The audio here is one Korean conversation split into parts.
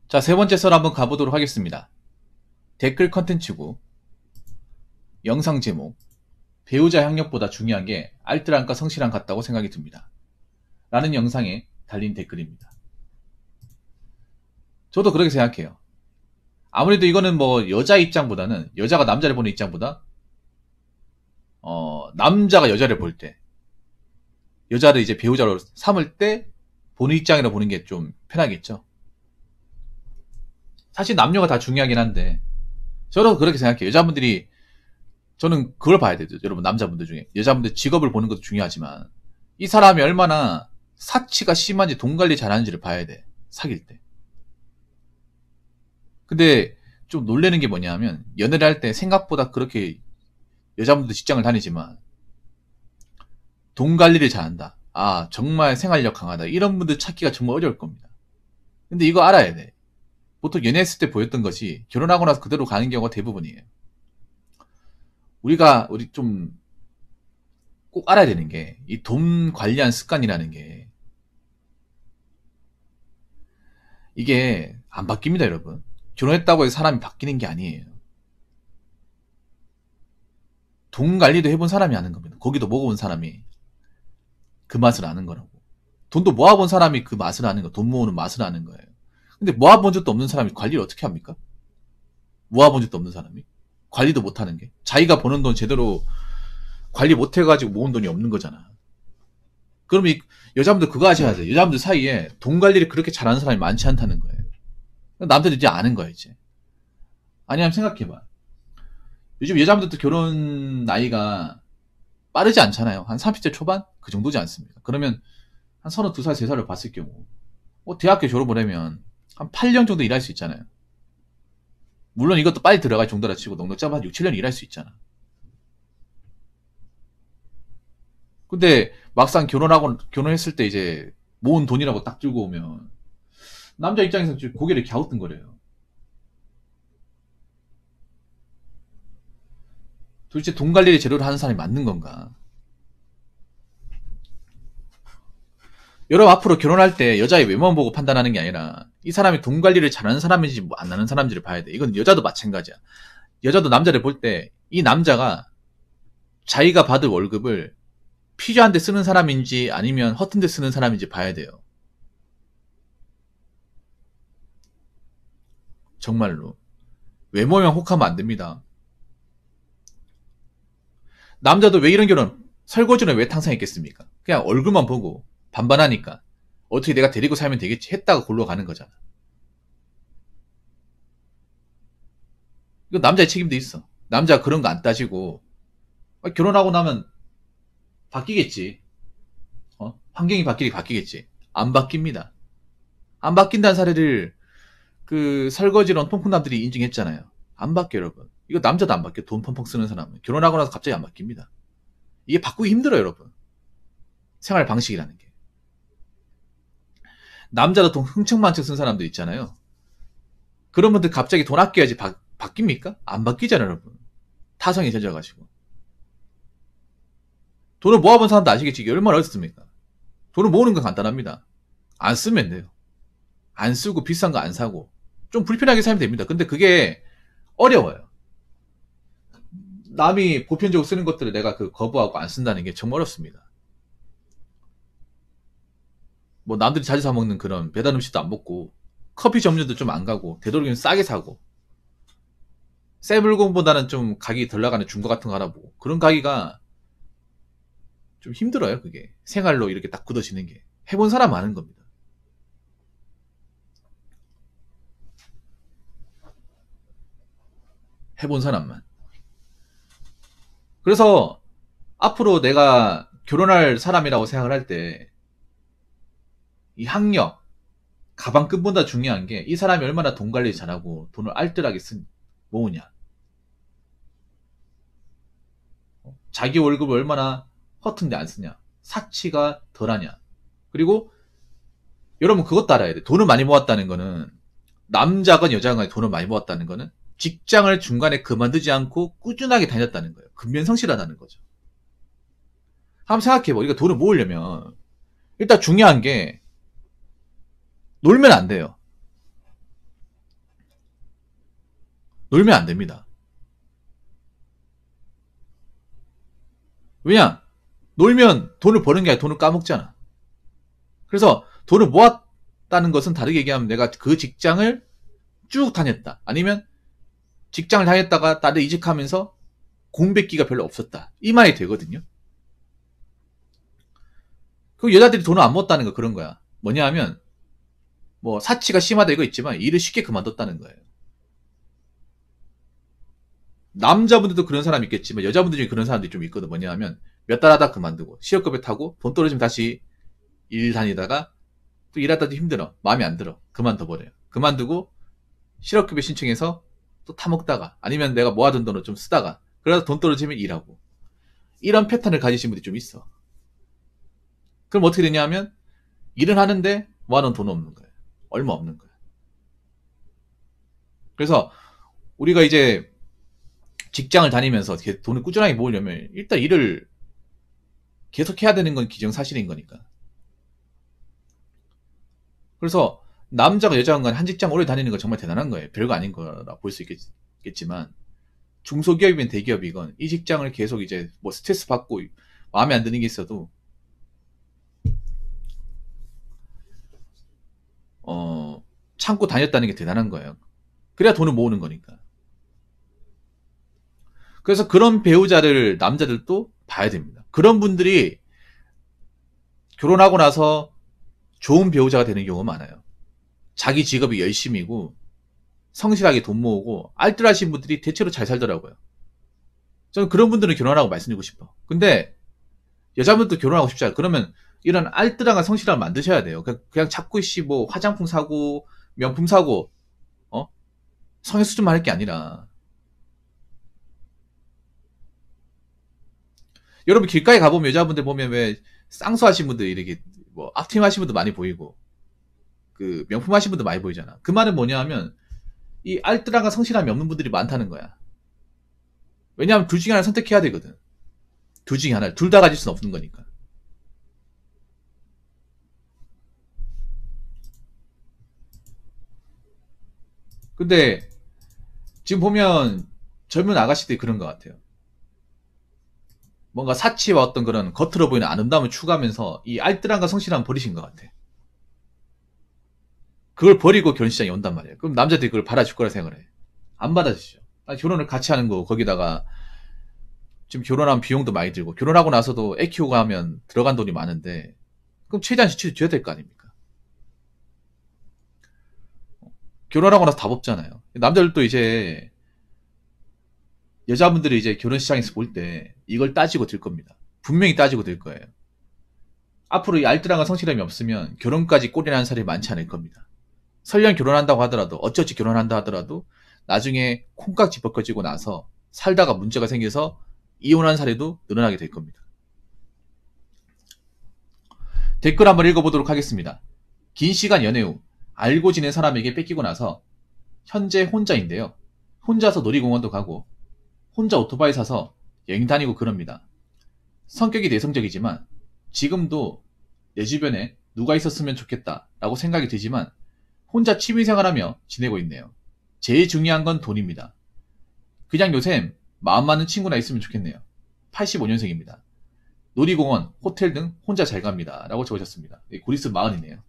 자, 세 번째 썰 한번 가보도록 하겠습니다. 댓글 컨텐츠고, 영상 제목, 배우자 학력보다 중요한 게 알뜰함과 성실함 같다고 생각이 듭니다. 라는 영상에 달린 댓글입니다. 저도 그렇게 생각해요. 아무래도 이거는 뭐 여자 입장보다는, 여자가 남자를 보는 입장보다 남자가 여자를 볼 때, 여자를 이제 배우자로 삼을 때 보는 입장이라 보는 게 좀 편하겠죠. 사실 남녀가 다 중요하긴 한데, 저도 그렇게 생각해요. 여자분들이, 저는 그걸 봐야 되죠. 여러분, 남자분들 중에. 여자분들 직업을 보는 것도 중요하지만, 이 사람이 얼마나 사치가 심한지 돈 관리 잘하는지를 봐야 돼. 사귈 때. 근데 좀 놀라는 게 뭐냐면, 연애를 할 때 생각보다 그렇게 여자분들도 직장을 다니지만, 돈 관리를 잘한다. 아, 정말 생활력 강하다. 이런 분들 찾기가 정말 어려울 겁니다. 근데 이거 알아야 돼. 보통 연애했을 때 보였던 것이 결혼하고 나서 그대로 가는 경우가 대부분이에요. 우리 좀 꼭 알아야 되는 게, 이 돈 관리한 습관이라는 게, 이게 안 바뀝니다, 여러분. 결혼했다고 해서 사람이 바뀌는 게 아니에요. 돈 관리도 해본 사람이 아는 겁니다. 고기도 먹어본 사람이 그 맛을 아는 거라고. 돈도 모아본 사람이 그 맛을 아는 거, 돈 모으는 맛을 아는 거예요. 근데 모아본 적도 없는 사람이 관리를 어떻게 합니까? 모아본 적도 없는 사람이? 관리도 못하는 게. 자기가 버는 돈 제대로 관리 못해가지고 모은 돈이 없는 거잖아. 그럼 여자분들 그거 하셔야 돼. 여자분들 사이에 돈 관리를 그렇게 잘하는 사람이 많지 않다는 거예요. 남자들이 이제 아는 거야, 이제. 아니면 생각해봐. 요즘 여자분들도 결혼 나이가 빠르지 않잖아요. 한 30대 초반? 그 정도지 않습니까? 그러면 한 32살, 3살을 봤을 경우, 대학교 졸업을 하면 한 8년 정도 일할 수 있잖아요. 물론 이것도 빨리 들어갈 정도라 치고 넉넉 잡아 한 6, 7년 일할 수 있잖아. 근데 막상 결혼했을 때 이제 모은 돈이라고 딱 들고 오면 남자 입장에서 고개를 갸우뚱거려요. 도대체 돈 관리를 제대로 하는 사람이 맞는 건가? 여러분 앞으로 결혼할 때 여자의 외모만 보고 판단하는 게 아니라 이 사람이 돈 관리를 잘하는 사람인지 안 하는 사람인지를 봐야 돼. 이건 여자도 마찬가지야. 여자도 남자를 볼 때 이 남자가 자기가 받을 월급을 필요한 데 쓰는 사람인지 아니면 허튼 데 쓰는 사람인지 봐야 돼요. 정말로. 외모만 혹하면 안 됩니다. 남자도 왜 이런 결혼, 설거지는 왜 탕상했겠습니까? 그냥 얼굴만 보고 반반하니까 어떻게 내가 데리고 살면 되겠지 했다가 골로 가는 거잖아. 이거 남자의 책임도 있어. 남자가 그런 거 안 따지고 결혼하고 나면 바뀌겠지. 환경이 바뀌겠지. 안 바뀝니다. 안 바뀐다는 사례를 그 설거지론 펑펑남들이 인증했잖아요. 안 바뀌어, 여러분. 이거 남자도 안 바뀌어. 돈 펑펑 쓰는 사람은. 결혼하고 나서 갑자기 안 바뀝니다. 이게 바꾸기 힘들어요, 여러분. 생활 방식이라는 게. 남자도 돈 흥청망청 쓴 사람도 있잖아요. 그런 분들 갑자기 돈 아껴야지 바뀝니까? 안 바뀌잖아요, 여러분. 타성이 젖어가지고. 돈을 모아본 사람도 아시겠지? 이게 얼마나 어렵습니까? 돈을 모으는 건 간단합니다. 안 쓰면 돼요. 안 쓰고 비싼 거 안 사고. 좀 불편하게 살면 됩니다. 근데 그게 어려워요. 남이 보편적으로 쓰는 것들을 내가 거부하고 안 쓴다는 게 정말 어렵습니다. 뭐 남들이 자주 사 먹는 그런 배달 음식도 안 먹고 커피 점주도 좀 안 가고 되도록이면 싸게 사고 새 물건보다는 좀 가격이 덜 나가는 중고 같은 거 알아보고 그런 가기가 좀 힘들어요. 그게 생활로 이렇게 딱 굳어지는 게 해본 사람 많은 겁니다. 해본 사람만. 그래서 앞으로 내가 결혼할 사람이라고 생각을 할 때 이 학력, 가방끈보다 중요한 게 이 사람이 얼마나 돈 관리 잘하고 돈을 알뜰하게 모으냐. 자기 월급을 얼마나 허튼데 안 쓰냐. 사치가 덜하냐. 그리고 여러분 그것도 알아야 돼. 돈을 많이 모았다는 거는 남자건 여자건 돈을 많이 모았다는 거는 직장을 중간에 그만두지 않고 꾸준하게 다녔다는 거예요. 근면성실하다는 거죠. 한번 생각해봐. 우리가 돈을 모으려면 일단 중요한 게 놀면 안 돼요. 놀면 안 됩니다. 왜냐? 놀면 돈을 버는 게 아니라 돈을 까먹잖아. 그래서 돈을 모았다는 것은 다르게 얘기하면 내가 그 직장을 쭉 다녔다. 아니면 직장을 다녔다가 다른 이직하면서 공백기가 별로 없었다. 이 말이 되거든요. 그 여자들이 돈을 안 모았다는 거 그런 거야. 뭐냐 하면 뭐 사치가 심하다 이거 있지만 일을 쉽게 그만뒀다는 거예요. 남자분들도 그런 사람 있겠지만 여자분들 중에 그런 사람들이 좀 있거든. 뭐냐 하면 몇 달 하다 그만두고 실업급여 타고 돈 떨어지면 다시 일 다니다가 또 일하다도 힘들어. 마음에 안 들어. 그만둬버려요. 그만두고 실업급여 신청해서 또 타먹다가 아니면 내가 모아둔 돈을 좀 쓰다가 그러다 돈 떨어지면 일하고 이런 패턴을 가지신 분들이 좀 있어. 그럼 어떻게 되냐 하면 일은 하는데 모아놓은 돈은 없는 거예요. 얼마 없는 거예요. 그래서 우리가 이제 직장을 다니면서 돈을 꾸준하게 모으려면 일단 일을 계속 해야 되는 건 기정사실인 거니까. 그래서 남자가 여자가 간에 한 직장 오래 다니는 건 정말 대단한 거예요. 별거 아닌 거라 볼 수 있겠지만 중소기업이면 대기업이건 이 직장을 계속 이제 뭐 스트레스 받고 마음에 안 드는 게 있어도 참고 다녔다는 게 대단한 거예요. 그래야 돈을 모으는 거니까. 그래서 그런 배우자를 남자들도 봐야 됩니다. 그런 분들이 결혼하고 나서 좋은 배우자가 되는 경우가 많아요. 자기 직업이 열심이고 성실하게 돈 모으고 알뜰하신 분들이 대체로 잘 살더라고요. 저는 그런 분들은 결혼하라고 말씀드리고 싶어. 근데 여자분도 결혼하고 싶지 않아요. 그러면 이런 알뜰한 성실함을 만드셔야 돼요. 그냥 자꾸 뭐 화장품 사고 명품 사고 성의 수준만 할 게 아니라 여러분 길가에 가보면 여자분들 보면 왜 쌍수하신 분들 이렇게 뭐 악팅 하신 분들 많이 보이고 그 명품 하신 분들 많이 보이잖아. 그 말은 뭐냐 하면 이 알뜰함과 성실함이 없는 분들이 많다는 거야. 왜냐하면 둘 중에 하나를 선택해야 되거든. 둘 중에 하나를 둘 다 가질 수는 없는 거니까. 근데 지금 보면 젊은 아가씨들이 그런 것 같아요. 뭔가 사치와 어떤 그런 겉으로 보이는 아름다움을 추구하면서 이 알뜰함과 성실함을 버리신 것 같아. 그걸 버리고 결혼시장에 온단 말이에요. 그럼 남자들이 그걸 받아줄 거라 생각을 해. 안 받아주죠. 결혼을 같이 하는 거 거기다가 지금 결혼하면 비용도 많이 들고 결혼하고 나서도 애 키우고 하면 들어간 돈이 많은데 그럼 최대한 지출이 줘야 될 거 아닙니까? 결혼하고 나서 답 없잖아요. 남자들도 이제 여자분들이 이제 결혼시장에서 볼 때 이걸 따지고 들 겁니다. 분명히 따지고 들 거예요. 앞으로 이 알뜰함과 성실함이 없으면 결혼까지 꼴이나는 사람이 많지 않을 겁니다. 설령 결혼한다고 하더라도 어쩌지 결혼한다 하더라도 나중에 콩깍지 벗겨지고 나서 살다가 문제가 생겨서 이혼한 사례도 늘어나게 될 겁니다. 댓글 한번 읽어보도록 하겠습니다. 긴 시간 연애 후 알고 지낸 사람에게 뺏기고 나서 현재 혼자인데요. 혼자서 놀이공원도 가고 혼자 오토바이 사서 여행 다니고 그럽니다. 성격이 내성적이지만 지금도 내 주변에 누가 있었으면 좋겠다 라고 생각이 들지만 혼자 취미생활하며 지내고 있네요. 제일 중요한 건 돈입니다. 그냥 요새 마음 맞는 친구나 있으면 좋겠네요. 85년생입니다. 놀이공원, 호텔 등 혼자 잘 갑니다. 라고 적으셨습니다. 고리스 마흔이네요.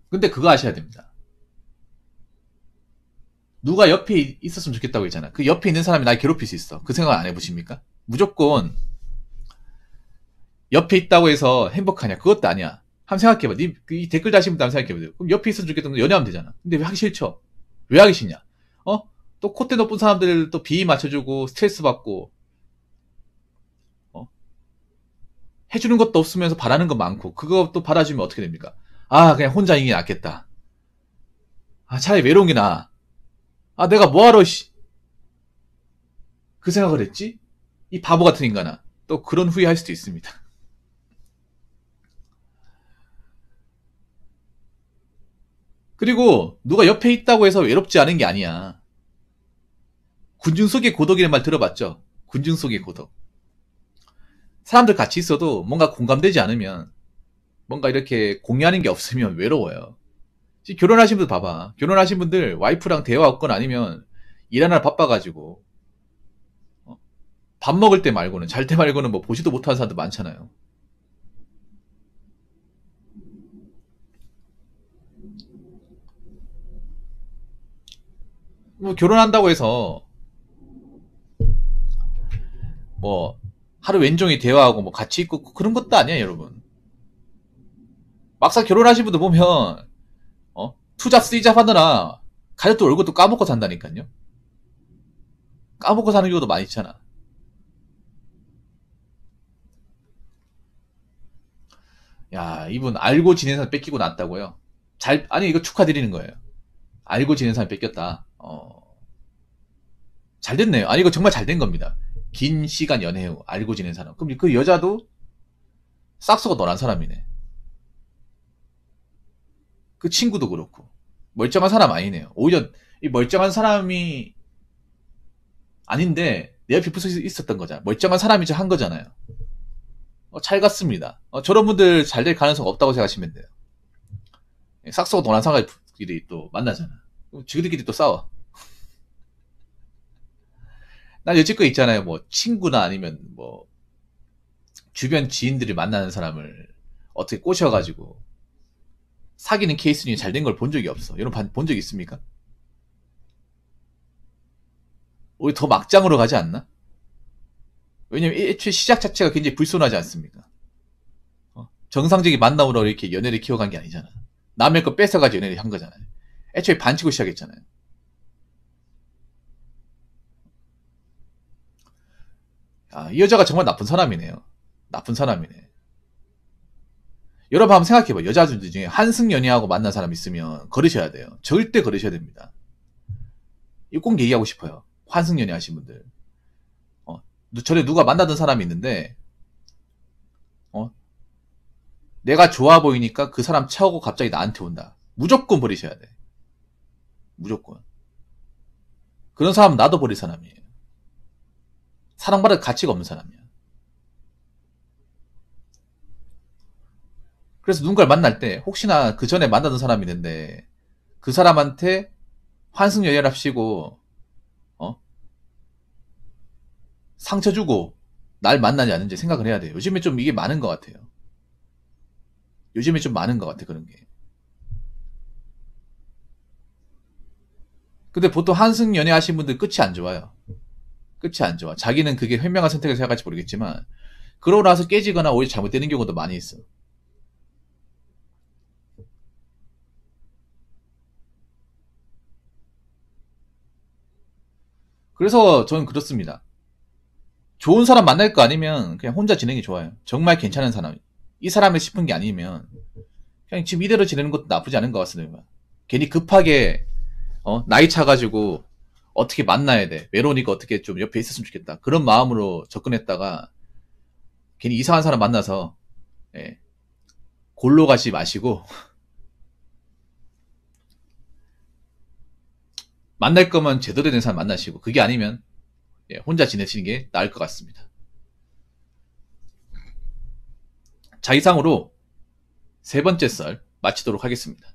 근데 그거 아셔야 됩니다. 누가 옆에 있었으면 좋겠다고 했잖아. 그 옆에 있는 사람이 날 괴롭힐 수 있어. 그 생각 안 해보십니까? 무조건 옆에 있다고 해서 행복하냐? 그것도 아니야. 한번 생각해봐. 이 댓글 다신 분도 한번 생각해봐. 그럼 옆에 있었으면 좋겠다는 거 연애하면 되잖아. 근데 왜 하기 싫죠? 왜 하기 싫냐? 또 콧대 높은 사람들 또 비위 맞춰주고 스트레스 받고 해주는 것도 없으면서 바라는 거 많고 그거 또 받아주면 어떻게 됩니까? 그냥 혼자 있는 게 낫겠다. 차라리 외로운 게 나아. 내가 뭐하러 그 생각을 했지? 이 바보 같은 인간아. 또 그런 후회할 수도 있습니다. 그리고 누가 옆에 있다고 해서 외롭지 않은 게 아니야. 군중 속의 고독이라는 말 들어봤죠? 군중 속의 고독. 사람들 같이 있어도 뭔가 공감되지 않으면 뭔가 이렇게 공유하는 게 없으면 외로워요. 지금 결혼하신 분들 봐봐. 결혼하신 분들 와이프랑 대화 없거나 아니면 일하느라 바빠가지고 밥 먹을 때 말고는, 잘 때 말고는 뭐 보지도 못하는 사람들 많잖아요. 뭐 결혼한다고 해서 뭐 하루 왼종일 대화하고 뭐 같이 있고 그런 것도 아니야, 여러분. 막상 결혼하신 분들 보면 투잡 쓰이잡 하느라 가족도 얼굴도 까먹고 산다니까요. 까먹고 사는 경우도 많이 있잖아. 야, 이분 알고 지낸 사람 뺏기고 났다고요? 아니, 이거 축하드리는 거예요. 알고 지낸 사람 뺏겼다. 잘 됐네요. 아니, 이거 정말 잘 된 겁니다. 긴 시간 연애 후 알고 지낸 사람. 그럼 그 여자도 싹수가 너란 사람이네. 그 친구도 그렇고. 멀쩡한 사람 아니네요. 오히려 이 멀쩡한 사람이 아닌데 내 옆에 붙어 있었던 거잖아. 멀쩡한 사람이 한 거잖아요. 잘 갔습니다. 저런 분들 잘 될 가능성 없다고 생각하시면 돼요. 싹수가 너란 사람끼리 또 만나잖아. 그럼 지그들끼리 또 싸워. 난 여지껏 있잖아요. 뭐 친구나 아니면 뭐 주변 지인들이 만나는 사람을 어떻게 꼬셔가지고 사귀는 케이스 중에 잘 된 걸 본 적이 없어. 여러분 본 적 있습니까? 오히려 더 막장으로 가지 않나? 왜냐면 애초에 시작 자체가 굉장히 불손하지 않습니까? 정상적인 만남으로 이렇게 연애를 키워간 게 아니잖아. 남의 거 뺏어가지고 연애를 한 거잖아요. 애초에 반치고 시작했잖아요. 이 여자가 정말 나쁜 사람이네요. 나쁜 사람이네. 여러분 한번 생각해봐. 여자분들 중에 환승연애하고 만난 사람 있으면 걸으셔야 돼요. 절대 걸으셔야 됩니다. 이거 꼭 얘기하고 싶어요. 환승연애 하신 분들. 전에 누가 만나던 사람이 있는데 내가 좋아 보이니까 그 사람 차오고 갑자기 나한테 온다. 무조건 버리셔야 돼. 무조건. 그런 사람은 나도 버릴 사람이에요. 사랑받을 가치가 없는 사람이야. 그래서 누군가를 만날 때 혹시나 그 전에 만나던 사람이 있는데 그 사람한테 환승연애를 합시고 상처 주고 날 만나지 않는지 생각을 해야 돼요. 요즘에 좀 이게 많은 것 같아요. 요즘에 좀 많은 것 같아, 그런 게. 근데 보통 환승연애 하신 분들 끝이 안 좋아요. 끝이 안 좋아. 자기는 그게 현명한 선택을 생각할지 모르겠지만 그러고 나서 깨지거나 오히려 잘못되는 경우도 많이 있어. 그래서 저는 그렇습니다. 좋은 사람 만날 거 아니면 그냥 혼자 지내는 게 좋아요. 정말 괜찮은 사람. 이 사람을 싶은 게 아니면 그냥 지금 이대로 지내는 것도 나쁘지 않은 것 같습니다. 괜히 급하게 나이 차가지고 어떻게 만나야 돼. 외로우니까 어떻게 좀 옆에 있었으면 좋겠다. 그런 마음으로 접근했다가 괜히 이상한 사람 만나서 골로 가지 마시고 만날 거면 제대로 된 사람 만나시고 그게 아니면 혼자 지내시는 게 나을 것 같습니다. 자, 이상으로 세 번째 썰 마치도록 하겠습니다.